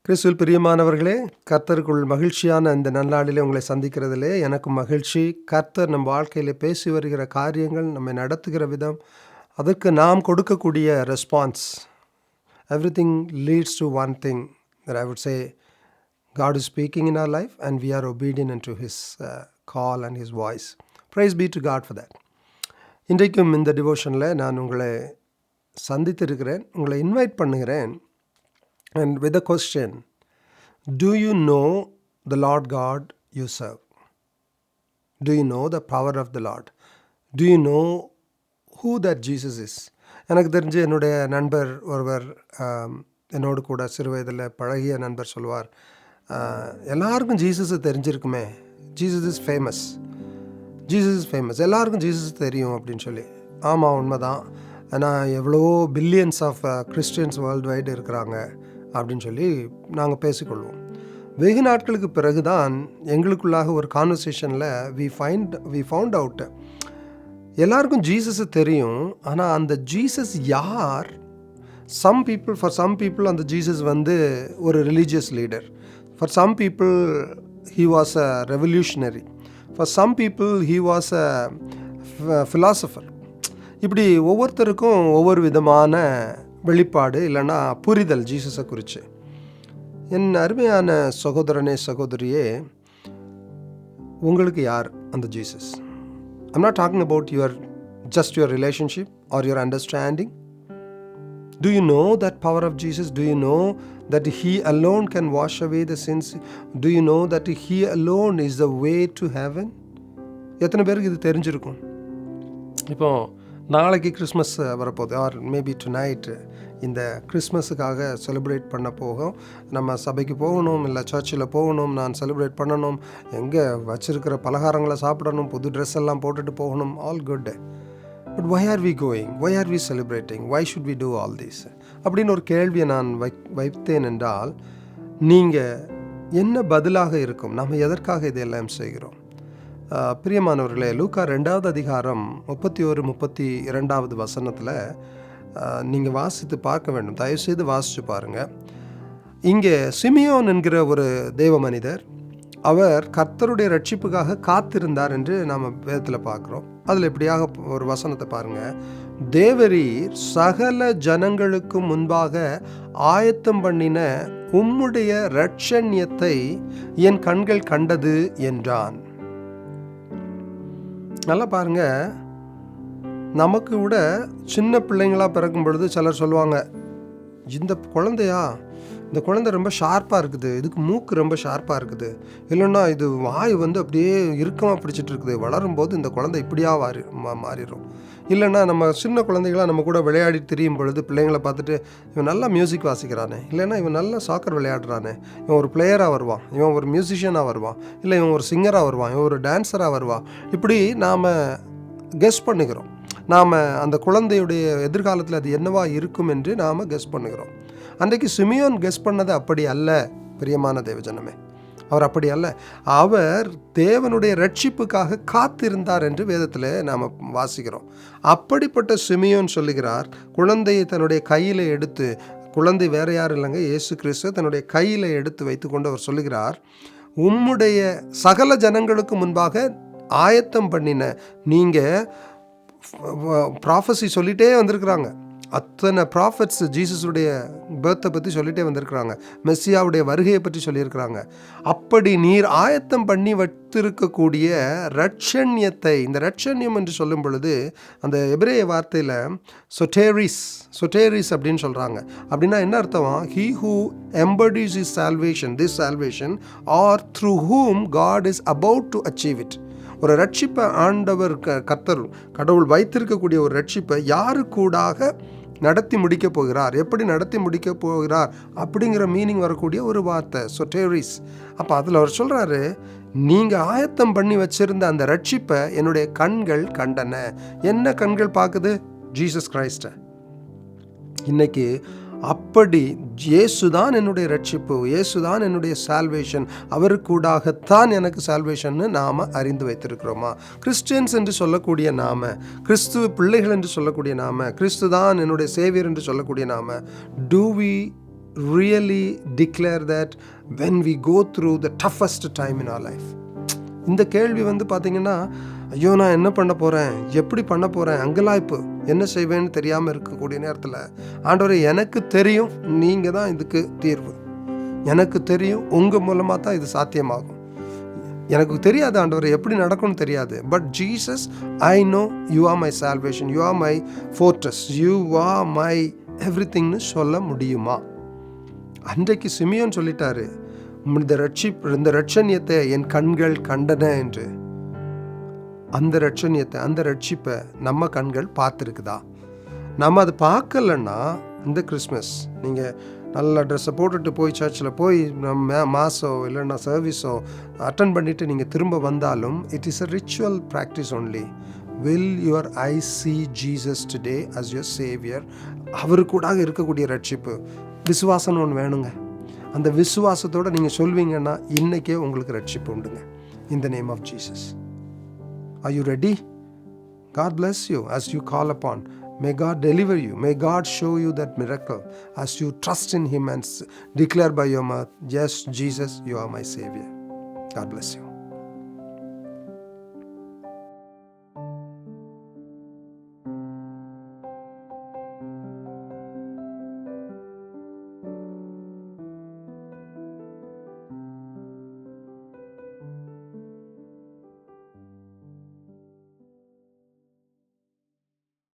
கிறிஸ்துவில் பிரியமானவர்களே, கர்த்தருக்குள் மகிழ்ச்சியான இந்த நன்னாளிலே உங்களை சந்திக்கிறதிலே எனக்கு மகிழ்ச்சி. கர்த்தர் நம் வாழ்க்கையிலே பேசி வருகிற காரியங்கள், நம்மை நடத்துகிற விதம், அதற்கு நாம் கொடுக்கக்கூடிய response, everything leads to one thing that I would say, God is speaking in our life and we are obedient unto His call and His voice. Praise be to God for that. இன்றைக்கும் இந்த டிவோஷனில் நான் உங்களை சந்தித்திருக்கிறேன், உங்களை invite பண்ணுகிறேன். And with a question, do you know the Lord God you serve? Do you know the power of the Lord? Do you know who that Jesus is? எனக்கு தெரிஞ்ச என்னுடைய நண்பர் ஒருவர், என்னோடு கூட சிறு வயதில் பழகிய நண்பர் சொல்வார், எல்லாருக்கும் ஜீசஸை தெரிஞ்சிருக்குமே, Jesus is famous, Jesus is famous, எல்லாருக்கும் ஜீசஸ் தெரியும் அப்படின்னு சொல்லி. ஆமாம், உண்மைதான். ஆனால் எவ்வளவோ billions of Christians worldwide இருக்கிறாங்க அப்படின்னு சொல்லி நாங்கள் பேசிக்கொள்வோம். வெகு நாட்களுக்கு பிறகு தான் எங்களுக்குள்ளாக ஒரு கான்வர்சேஷனில் வி ஃபவுண்ட் அவுட், எல்லாருக்கும் ஜீசஸை தெரியும், ஆனால் அந்த ஜீசஸ் யார்? ஃபார் சம் பீப்புள் அந்த ஜீசஸ் ஒரு religious leader. For some people he was a revolutionary. For some people he was a philosopher. இப்படி ஒவ்வொருத்தருக்கும் ஒவ்வொரு விதமான வெளிப்பாடு இல்லைன்னா புரிதல் ஜீசஸை குறித்து. என் அருமையான சகோதரனே சகோதரியே, உங்களுக்கு யார் அந்த Jesus? I'm not talking about just your relationship or your understanding. Do you know that power of Jesus? Do you know that He alone can wash away the sins? Do you know that He alone is the way to heaven? எத்தனை பேருக்கு இது தெரிஞ்சிருக்கும்? இப்போ நாளைக்கு Christmas வரப்போகுது, or maybe tonight இந்த கிறிஸ்மஸுக்காக celebrate பண்ண போகும். நம்ம சபைக்கு போகணும், இல்லை சர்ச்சில் போகணும், நான் செலிப்ரேட் பண்ணணும், எங்கே வச்சுருக்கிற பலகாரங்களை சாப்பிடணும், புது ட்ரெஸ் எல்லாம் போட்டுட்டு போகணும். All good. But why are we going? Why are we celebrating? Why should we do all this? அப்படின்னு ஒரு கேள்வியை நான் வைத்தேன் என்றால், நீங்கள் என்ன பதிலாக இருக்கும்? நம்ம எதற்காக இதையெல்லாம் செய்கிறோம்? பிரியமானவர்களே, லூக்கா 2வது அதிகாரம் 31-32 வசனத்தில் நீங்கள் வாசித்து பார்க்க வேண்டும். தயவுசெய்து வாசித்து பாருங்கள். இங்கே சிமியோன் என்கிற ஒரு தேவ மனிதர், அவர் கர்த்தருடைய ரட்சிப்புக்காக காத்திருந்தார் என்று நாம் வேதத்தில் பார்க்குறோம். அதில் எப்படியாக ஒரு வசனத்தை பாருங்கள். தேவரீர் சகல ஜனங்களுக்கு முன்பாக ஆயத்தம் பண்ணின உம்முடைய இரட்சண்யத்தை என் கண்கள் கண்டது என்றான். நல்லா பாருங்க, நமக்கு விட சின்ன பிள்ளைங்களாக பிறக்கும் பொழுது சிலர் சொல்லுவாங்க, இந்த குழந்தையா, இந்த குழந்தை ரொம்ப ஷார்ப்பாக இருக்குது, இதுக்கு மூக்கு ரொம்ப ஷார்ப்பாக இருக்குது, இல்லைன்னா இது வாய் அப்படியே இறுக்கமாக பிடிச்சிட்டு இருக்குது, வளரும்போது இந்த குழந்தை இப்படியா மாறிடும். இல்லைன்னா நம்ம சின்ன குழந்தைகளாக நம்ம கூட விளையாடி திரியும் பொழுது பிள்ளைங்களை பார்த்துட்டு, இவன் நல்லா மியூசிக் வாசிக்கிறானே, இல்லைன்னா இவன் நல்லா சாக்கர் விளையாடுறானே, இவன் ஒரு பிளேயராக வருவான், இவன் ஒரு மியூசிஷியனாக வருவான், இல்லை இவன் ஒரு சிங்கராக வருவான், இவன் ஒரு டான்ஸராக வருவான். இப்படி நாம் கெஸ் பண்ணுகிறோம். நாம் அந்த குழந்தையுடைய எதிர்காலத்தில் அது என்னவா இருக்கும் என்று நாம் கெஸ் பண்ணுகிறோம். அன்றைக்கு சிமியோன் கெஸ் பண்ணது அப்படி அல்ல. பிரியமான தேவஜனமே, அவர் அப்படி அல்ல. அவர் தேவனுடைய ரட்சிப்புக்காக காத்திருந்தார் என்று வேதத்தில் நாம் வாசிக்கிறோம். அப்படிப்பட்ட சிமியோன் சொல்லுகிறார், குழந்தையை தன்னுடைய கையில் எடுத்து, குழந்தை வேற யாரும் இல்லைங்க, இயேசு கிறிஸ்து தன்னுடைய கையில் எடுத்து வைத்து கொண்டு அவர் சொல்லுகிறார், உம்முடைய சகல ஜனங்களுக்கு முன்பாக ஆயத்தம் பண்ணின, நீங்கள் ப்ராஃபஸி சொல்லிகிட்டே வந்திருக்கிறாங்க. அத்தனை ப்ராஃபட்ஸ் ஜீசஸுடைய பர்த்தை பற்றி சொல்லிகிட்டே வந்திருக்கிறாங்க, மெஸ்ஸியாவுடைய வருகையை பற்றி சொல்லியிருக்கிறாங்க. அப்படி நீர் ஆயத்தம் பண்ணி வைத்திருக்கக்கூடிய ரட்சண்யத்தை, இந்த ரட்சண்யம் என்று சொல்லும் பொழுது அந்த எபிரேய வார்த்தையில் சொட்டேரிஸ் அப்படின்னு சொல்கிறாங்க. அப்படின்னா என்ன அர்த்தம்? He who emphasis is salvation, this salvation are through whom God is about to achieve it. ஒரு ரட்சிப்பை ஆண்டவர் கர்த்தர் கடவுள் வைத்திருக்கக்கூடிய ஒரு ரட்சிப்பை யாருக்கூடாக நடத்தி முடிக்க போகிறார், எப்படி நடத்தி முடிக்க போகிறார் அப்படிங்கிற மீனிங் வரக்கூடிய ஒரு வார்த்தை சொட்டேரிஸ். அப்போ அதில் அவர் சொல்கிறாரு, நீங்கள் ஆயத்தம் பண்ணி வச்சுருந்த அந்த ரட்சிப்பை என்னுடைய கண்கள் கண்டன. என்ன கண்கள் பார்க்குது? ஜீசஸ் கிரைஸ்ட. இன்னைக்கு அப்படி இயேசுதான் என்னுடைய ரட்சிப்பு, இயேசுதான் என்னுடைய சால்வேஷன், அவருக்கூடாகத்தான் எனக்கு சால்வேஷன்னு நாம் அறிந்து வைத்திருக்கிறோமா? கிறிஸ்டியன்ஸ் என்று சொல்லக்கூடிய நாம, கிறிஸ்துவ பிள்ளைகள் என்று சொல்லக்கூடிய நாம, கிறிஸ்து தான் என்னுடைய சேவியர் என்று சொல்லக்கூடிய நாம, do we really declare that when we go through the toughest time in our life? இந்த கேள்வி பார்த்தீங்கன்னா, ஐயோ நான் என்ன பண்ண போகிறேன், எப்படி பண்ண போகிறேன், அங்கலாய்ப்பு, என்ன செய்வேன்னு தெரியாமல் இருக்கக்கூடிய நேரத்தில், ஆண்டவரே எனக்கு தெரியும் நீங்கள் தான் இதுக்கு தீர்வு, எனக்கு தெரியும் உங்கள் மூலமாக தான் இது சாத்தியமாகும். எனக்கு தெரியாது ஆண்டவரே எப்படி நடக்கும்னு தெரியாது, but Jesus I know you are my salvation, you are my fortress, you are my எவ்ரிதிங்னு சொல்ல முடியுமா? அன்றைக்கு சிமியோன் சொல்லிட்டாரு, இந்த ரட்சணியத்தை என் கண்கள் கண்டன என்று. அந்த ரட்சணியத்தை, அந்த ரட்சிப்பை நம்ம கண்கள் பார்த்துருக்குதா? நம்ம அது பார்க்கலன்னா இந்த கிறிஸ்மஸ் நீங்கள் நல்ல ட்ரெஸ்ஸை போட்டுட்டு போய் சர்ச்சில் போய் மாஸோ இல்லைன்னா சர்வீஸோ அட்டன் பண்ணிவிட்டு நீங்கள் திரும்ப வந்தாலும் it is a ritual practice only. Will your I see Jesus today as your savior? அவரு கூட இருக்கக்கூடிய ரட்சிப்பு, விசுவாசம்னு ஒன்று வேணுங்க. அந்த விசுவாசத்தோடு நீங்கள் சொல்வீங்கன்னா இன்றைக்கே உங்களுக்கு ரட்சிப்பு உண்டுங்க. In the name of Jesus. Are you ready? God bless you as you call upon. May God deliver you. May God show you that miracle as you trust in Him and declare by your mouth, yes, Jesus, you are my Savior. God bless you.